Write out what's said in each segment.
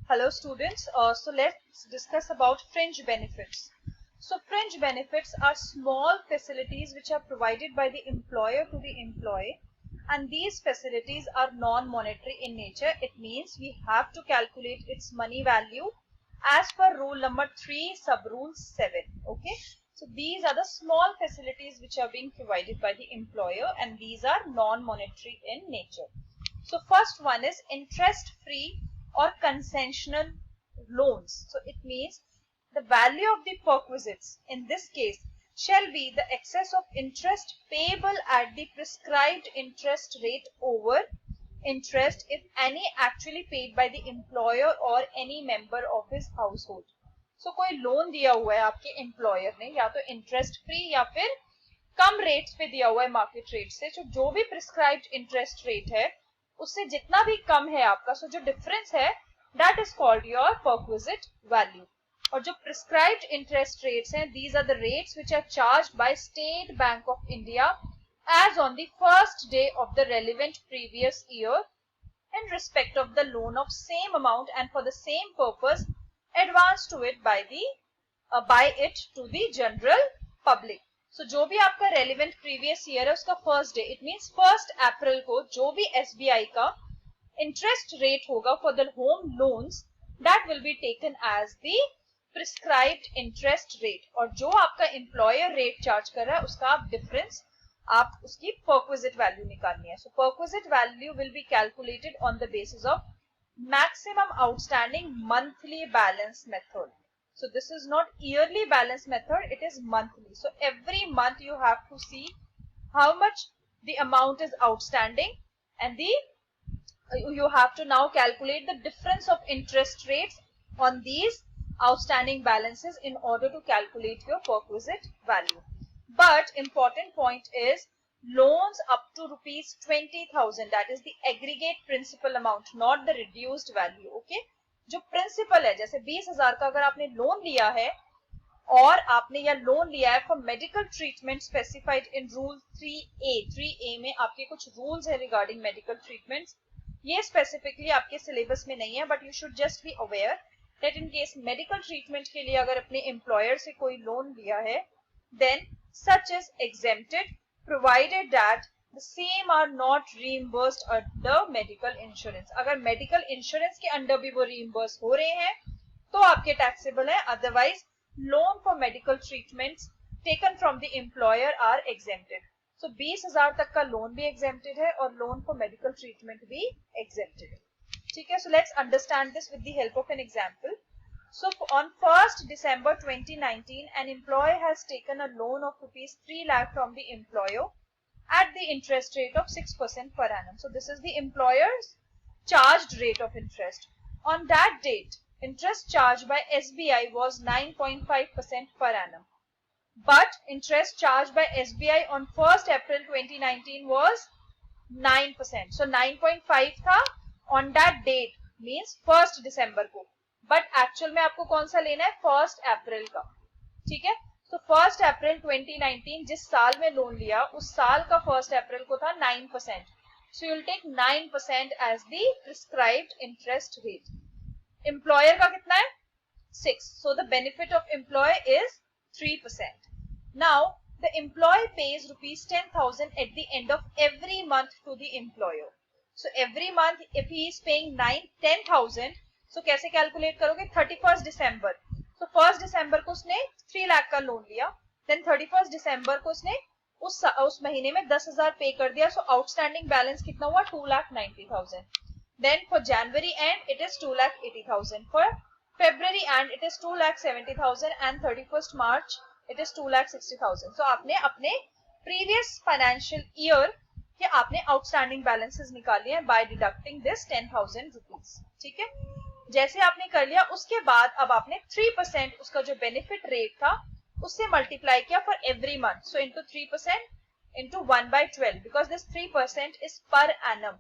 Hello students, so let's discuss about fringe benefits. So fringe benefits are small facilities which are provided by the employer to the employee, and these facilities are non-monetary in nature. It means we have to calculate its money value as per rule number 3 sub rule 7. Okay, so these are the small facilities which are being provided by the employer, and these are non-monetary in nature. So first one is interest free or concessional loans. So it means the value of the perquisites in this case shall be the excess of interest payable at the prescribed interest rate over interest if any actually paid by the employer or any member of his household. So कोई loan दिया हुआ है आपके employer ने, या तो interest free या फिर कम रेट्स पे दिया हुआ है मार्केट रेट से, जो भी प्रिस्क्राइब्ड इंटरेस्ट रेट है उससे जितना भी कम है आपका, सो जो डिफरेंस है that is called your perquisite value. और जो प्रिस्क्राइब्ड इंटरेस्ट रेट्स हैं, these are the rates which are charged by State Bank of India as on the first day of the relevant previous year in respect of the loan of same amount and for the same purpose advanced to it by it to the general public. So जो भी आपका relevant previous year है उसका first day, it means 1 April को जो भी SBI का interest rate होगा for the home loans that will be taken as the prescribed interest rate, और जो आपका एम्प्लॉयर रेट चार्ज कर रहा है उसका आप डिफरेंस, आप उसकी परक्विजिट वैल्यू निकालनी है. So perquisite value will be calculated on the basis of maximum outstanding monthly balance method. So this is not yearly balance method, it is monthly. So every month you have to see how much the amount is outstanding, and you have to now calculate the difference of interest rates on these outstanding balances in order to calculate your perquisite value. But important point is loans up to rupees 20,000, that is the aggregate principal amount, not the reduced value. Okay, जो principal है, जैसे 20,000 का अगर आपने loan लिया है और आपने यह लोन लिया है for medical treatment specified in rule 3A में आपके कुछ रूल्स है रिगार्डिंग मेडिकल ट्रीटमेंट्स. ये स्पेसिफिकली आपके सिलेबस में नहीं है, but you should just be aware that in case medical treatment के लिए अगर अपने एम्प्लॉयर से कोई लोन लिया है then such is exempted provided that the same are not reimbursed under medical insurance. अगर मेडिकल इंश्योरेंस के अंडर भी वो reimburse हो रहे हैं तो आपके taxable है, otherwise loan for medical treatments taken from the employer are exempted. So 20,000 तक का लोन भी exempted है और लोन for medical treatment भी exempted है. ठीक है, so let's understand this with the help of an example. So on 1st December 2019 an employee has taken a loan of rupees 3 lakh from the employer at the interest rate of 6% per annum. So this is the employer's charged rate of interest. On that date, interest charged by SBI was 9.5% per annum. But interest charged by SBI on 1st April 2019 was 9%. So 9.5 था on that date, means 1st December को. But actual में आपको कौन सा लेना है? 1st April का. ठीक है? तो 1st अप्रैल 2019 जिस साल में लोन लिया उस साल का 1st अप्रैल को था 9%. So you will take 9% as the prescribed interest rate. Employer का कितना है? 6. So the benefit of employer is 3%. Now the employee pays rupees 10,000 at the end of every month to the employer. So every month if he is paying 10,000, so कैसे calculate करोगे? 31st दिसंबर. तो 1st दिसंबर को उसने 3 लाख का loan लिया, then 31st दिसंबर को उसने उस महीने में 10,000 पे कर दिया. सो आउटस्टैंडिंग बैलेंस कितना हुआ? 2,90,000. Then for January end it is 2,80,000. For February end it is 2,70,000 and 31st March it is 2,60,000. So आपने अपने प्रीवियस फाइनेंशियल ईयर के आपने आउटस्टैंडिंग बैलेंसेस निकाले हैं बाय डिडक्टिंग दिस 10,000 रुपीज. ठीक है, जैसे आपने कर लिया उसके बाद अब आपने 3% उसका जो बेनिफिट रेट था उससे मल्टीप्लाई किया for every month. So into 3% into 1/12 because this 3% is per annum,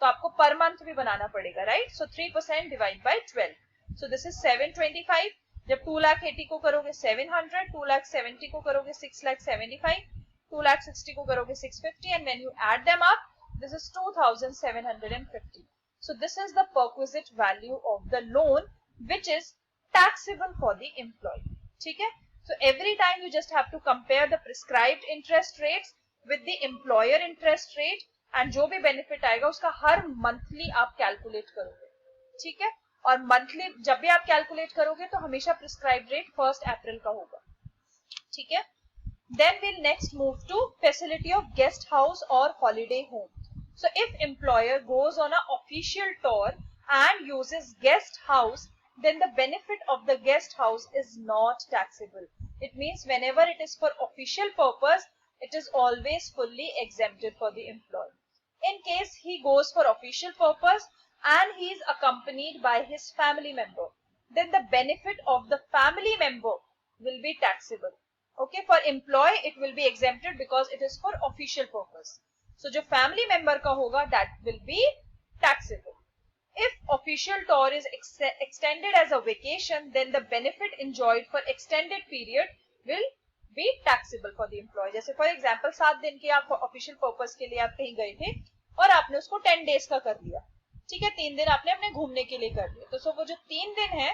तो आपको पर मंथ भी बनाना पड़ेगा, right? So 3% divide by 12. So this is 725. जब 2,80,000 को करोगे 700, 2,70,000 को करोगे 6,75,000, 2,60,000 को करोगे 650, and when you add them up this is 2,750. So this is the perquisite value of the loan which is taxable for the employee. ठीक है? So every time you just have to compare the prescribed interest rates with the employer interest rate and जो भी benefit आएगा उसका हर monthly आप calculate करोगे. ठीक है? और monthly जब भी आप calculate करोगे तो हमेशा prescribed rate 1st April का होगा. ठीक है? Then we'll next move to facility of guest house or holiday home. So if employer goes on an official tour and uses guest house, then the benefit of the guest house is not taxable. It means whenever it is for official purpose, it is always fully exempted for the employee. In case he goes for official purpose and he is accompanied by his family member, then the benefit of the family member will be taxable. Okay, for employee it will be exempted because it is for official purpose. So जो family member का होगा that will be taxable. If official tour is extended as a vacation, then the benefit enjoyed for extended period will be taxable for the employee. जैसे for example 7 दिन के आप official purpose के लिए आप कहीं गए थे और आपने उसको 10 days का कर लिया. ठीक है, 3 दिन आपने अपने घूमने के लिए कर लिया. तो so वो जो 3 दिन है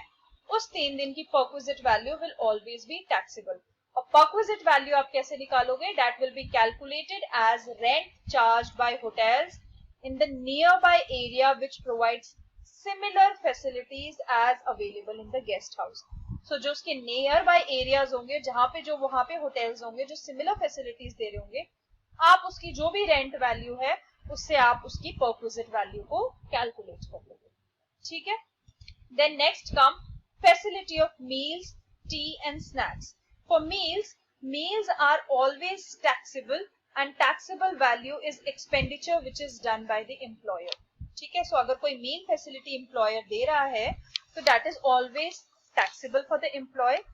उस 3 दिन की perquisite value will always be taxable. और perquisite value आप कैसे निकालोगे? That will be calculated as rent charged by hotels in the nearby area which provides similar facilities as available in the guest house. So जो उसके nearby areas होंगे जहां पे जो वहां पे hotels होंगे जो similar facilities दे रहे होंगे, आप उसकी जो भी rent value है उससे आप उसकी perquisite value को calculate कर लोगे. ठीक है? Then next come facility of meals, tea and snacks. For meals are always taxable and taxable value is expenditure which is done by the employer. ठीक है? So अगर कोई meal facility employer दे रहा है तो that is always taxable for the employee,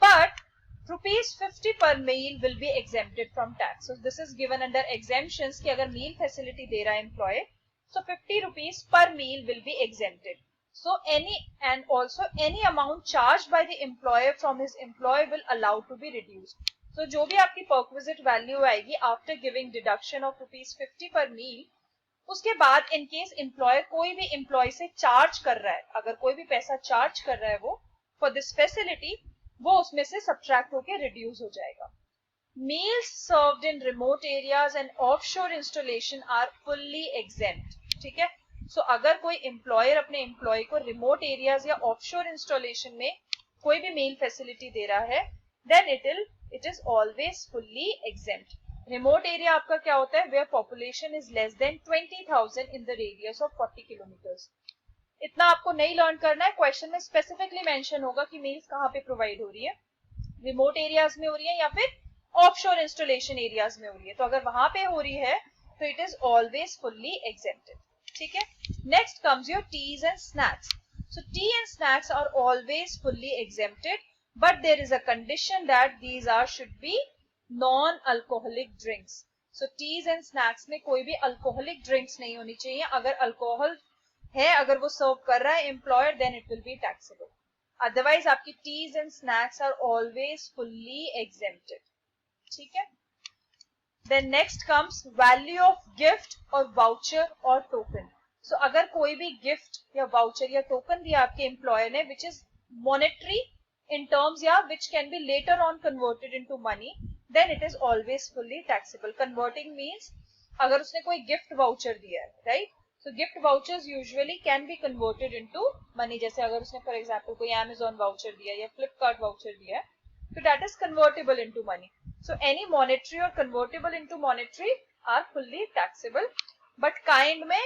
but ₹50 per meal will be exempted from tax. So this is given under exemptions कि अगर meal facility दे रहा है employer, so ₹50 per meal will be exempted. So any amount charged by the employer from his employee will allow to be reduced. So जो भी आपकी perquisite value आएगी after giving deduction of ₹50 per meal, उसके बाद in case employer कोई भी employee से charge कर रहा है, अगर कोई भी पैसा charge कर रहा है वो for this facility, वो उसमें से subtract होके reduce हो जाएगा. Meals served in remote areas and offshore installation are fully exempt. ठीक है? So अगर कोई employer अपने employee को remote areas या offshore installation में कोई भी meal facility दे रहा है, then it is always fully exempt. Remote area आपका क्या होता है? Where population is less than 20,000 in the radius of 40 kilometers. इतना आपको नहीं learn करना है. Question में specifically mention होगा कि meals कहाँ पे provide हो रही है, remote areas में हो रही है या फिर offshore installation areas में हो रही है. तो अगर वहां पे हो रही है तो it is always fully exempted. ठीक है? Next comes your teas and snacks. So tea and snacks are always fully exempted, but there is a condition that these should be non-alcoholic drinks. So teas and snacks में कोई भी alcoholic drinks नहीं होनी चाहिए. अगर alcohol है, अगर वो serve कर रहा है employer, then it will be taxable. Otherwise आपकी teas and snacks are always fully exempted. ठीक है? Then next comes value of gift or voucher or token. So अगर कोई भी gift या voucher या token दिया आपके employer ने which is monetary in terms या which can be later on converted into money, then it is always fully taxable. Converting means अगर उसने कोई gift voucher दिया है, right? So gift vouchers usually can be converted into money. जैसे अगर उसने for example कोई Amazon voucher दिया या Flipkart voucher दिया, so that is convertible into money. So any monetary or convertible into monetary are fully taxable, but kind में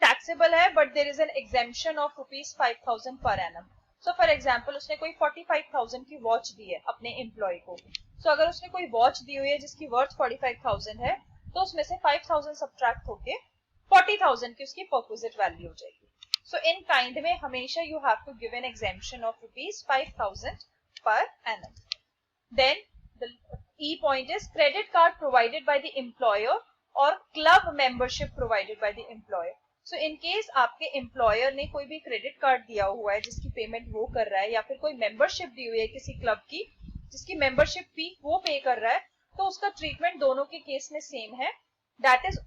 taxable है, but there is an exemption of ₹5,000 per annum. So for example उसने कोई 45,000 की watch दी है अपने employee को. So अगर उसने कोई watch दी हुई है जिसकी worth 45,000 है, तो उसमें से 5,000 subtract होके 40,000 की उसकी perquisite value हो जाएगी. So in kind में हमेशा you have to give an exemption of ₹5,000 per annum. Then the E point is credit card provided by the employer or club membership provided by the employer. So in case आपके employer ने कोई भी credit card दिया हुआ है जिसकी payment वो कर रहा है, या फिर कोई membership दी हुई है किसी club की जिसकी membership fee वो pay कर रहा है, तो उसका treatment दोनों के case में same है. That is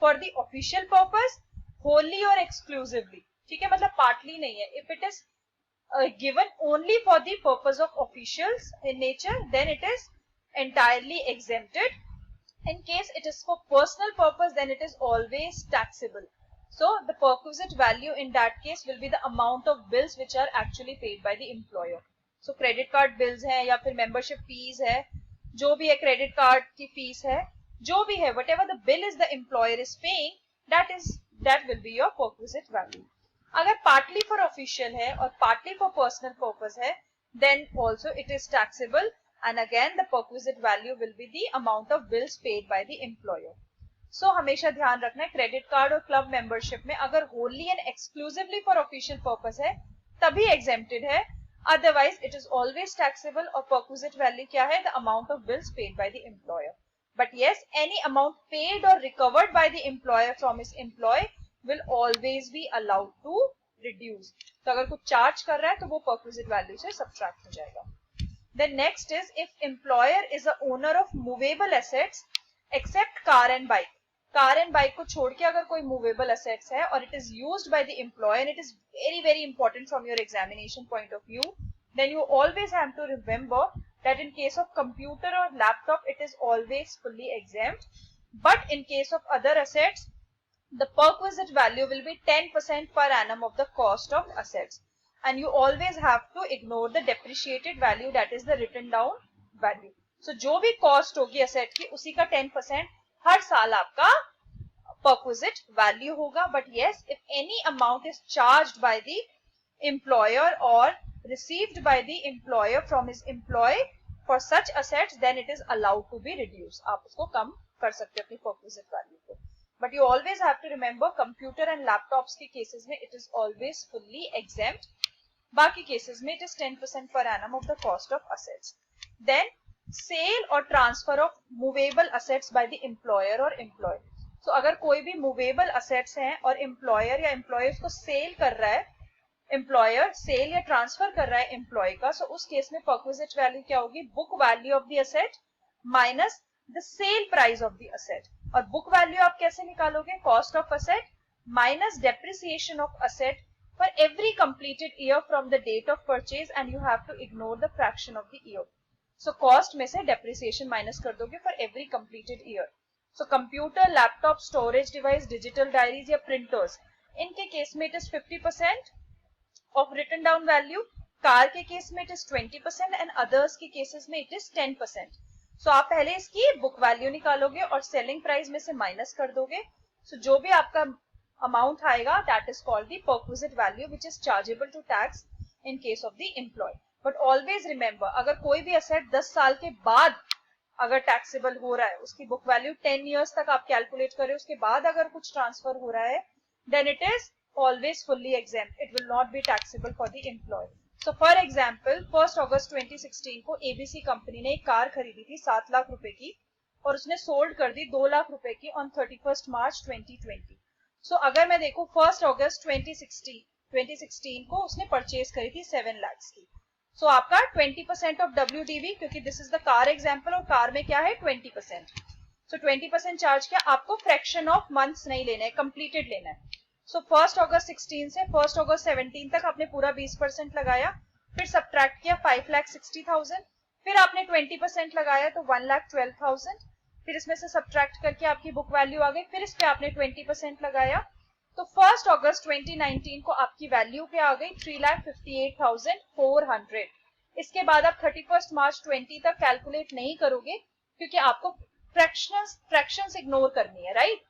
for the official purpose wholly or exclusively, ठीक है, मतलब partly नहीं है. If it is given only for the purpose of officials in nature, then it is entirely exempted. In case it is for personal purpose, then it is always taxable. So the perquisite value in that case will be the amount of bills which are actually paid by the employer. So credit card bills है या फिर membership fees है, जो भी है credit card की fees है, जो भी है, whatever the bill is the employer is paying, that will be your perquisite value. अगर partly for official है और partly for personal purpose है, then also it is taxable, and again the perquisite value will be the amount of bills paid by the employer. So हमेशा ध्यान रखना है credit card और club membership में अगर wholly and exclusively for official purpose है तभी exempted है, otherwise it is always taxable. और perquisite value क्या है? The amount of bills paid by the employer. But yes, any amount paid or recovered by the employer from his employee will always be allowed to reduce. तो अगर कुछ charge कर रहा है तो वो perquisite value से subtract हो जाएगा. Then next is if employer is a owner of movable assets except car and bike. Car and bike को छोड़ के अगर कोई मूवेबल असेट्स है और it is used by the employer, it is very very important from your examination point of view, then you always have to remember that in case of computer और laptop it is always fully exempt, but in case of other assets the perquisite value will be 10% per annum of the cost of assets, and you always have to ignore the depreciated value, that is the written down value. So जो भी cost होगी asset की उसी का 10% हर साल आपका perquisite value होगा. But yes, if any amount is charged by the employer or received by the employer from his employee for such assets, then it is allowed to be reduced. आप उसको कम कर सकते हो अपनी perquisite value को. But you always have to remember computer and laptops के cases में it is always fully exempt. बाकी cases में it is 10% per annum of the cost of assets. Then sale or transfer of movable assets by the employer or employee. So अगर कोई भी movable assets हैं और employer या employee उसको sale कर रहा है, employer sale या transfer कर रहा है employee का, so उस case में perquisite value क्या होगी? Book value of the asset minus the sale price of the asset. और बुक वैल्यू आप कैसे निकालोगे? Cost of asset minus depreciation of asset for every completed year from the date of purchase, and you have to ignore the fraction of the year. So cost में से depreciation minus कर दोगे for every completed year. So computer, laptop, storage device, digital diaries या printers, इनके case में it is 50% of written down value. Car के case में it is 20% and others के केसेस में इट इज 10%. सो आप पहले इसकी बुक वैल्यू निकालोगे और सेलिंग प्राइस में से माइनस कर दोगे. सो जो भी आपका अमाउंट आएगा that is called the perquisite value which is chargeable to tax in case of the employee. But always remember, अगर कोई भी असेट 10 साल के बाद अगर टैक्सेबल हो रहा है, उसकी बुक वैल्यू 10 इयर्स तक आप कैलकुलेट करें, उसके बाद अगर कुछ ट्रांसफर हो रहा है, then it is always fully exempt. It will not be taxable for the employee. So for example, 1 अगस्त 2016 को ABC कंपनी ने एक कार खरीदी थी 7 लाख रुपए की और उसने सोल्ड कर दी 2 लाख रुपए की ऑन 31 मार्च 2020. सो अगर मैं देखूं 1 अगस्त 2016 को उसने परचेज करी थी 7 लाख की. सो आपका 20% ऑफ WDV, क्योंकि this is the car example और कार में क्या है 20%. सो 20% चार्ज किया. आपको फ्रैक्शन ऑफ मंथ्स नहीं लेना है, कंप्लीटेड लेना है. सो 1 अगस्त 16 से 1 अगस्त 17 तक आपने पूरा 20% लगाया, फिर सब्ट्रैक्ट किया 5,60,000, फिर आपने 20% लगाया तो 1,12,000, फिर इसमें से सब्ट्रैक्ट करके आपकी बुक वैल्यू आ गई, फिर इस पे आपने 20% लगाया तो 1 अगस्त 2019 को आपकी वैल्यू क्या आ गई 3,58,400. इसके बाद आप 31 मार्च 20 तक कैलकुलेट नहीं करोगे क्योंकि आपको फ्रैक्शंस इग्नोर करनी है, राइट?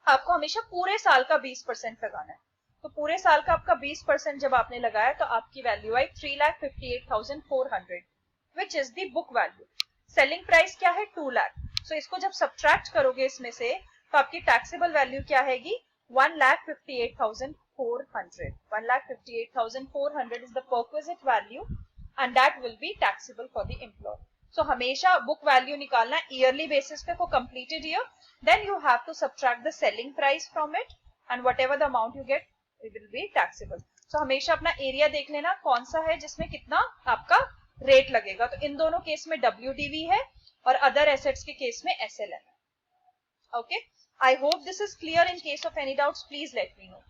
आपको हमेशा पूरे साल का 20% लगाना है. तो पूरे साल का आपका 20% जब आपने लगाया तो आपकी value I 3,58,400 which is the book value. Selling price क्या है 2 लाख. सो इसको जब सब्ट्रैक्ट करोगे इसमें से तो आपकी टैक्सेबल वैल्यू क्या हैगी 1,58,400. 1,58,400 is the perquisite value and that will be taxable for the employee. So हमेशा बुक वैल्यू निकालना ईयरली बेसिस पे for completed year. Then you have to subtract the selling price from it and whatever the amount you get, it will be taxable. So हमेशा अपना area देख लेना कौन सा है जिसमें कितना आपका रेट लगेगा. तो इन दोनों केस में WDV है और अदर एसेट्स के केस में SLM है. Okay, I hope this is clear. In case of any doubts, please let me know.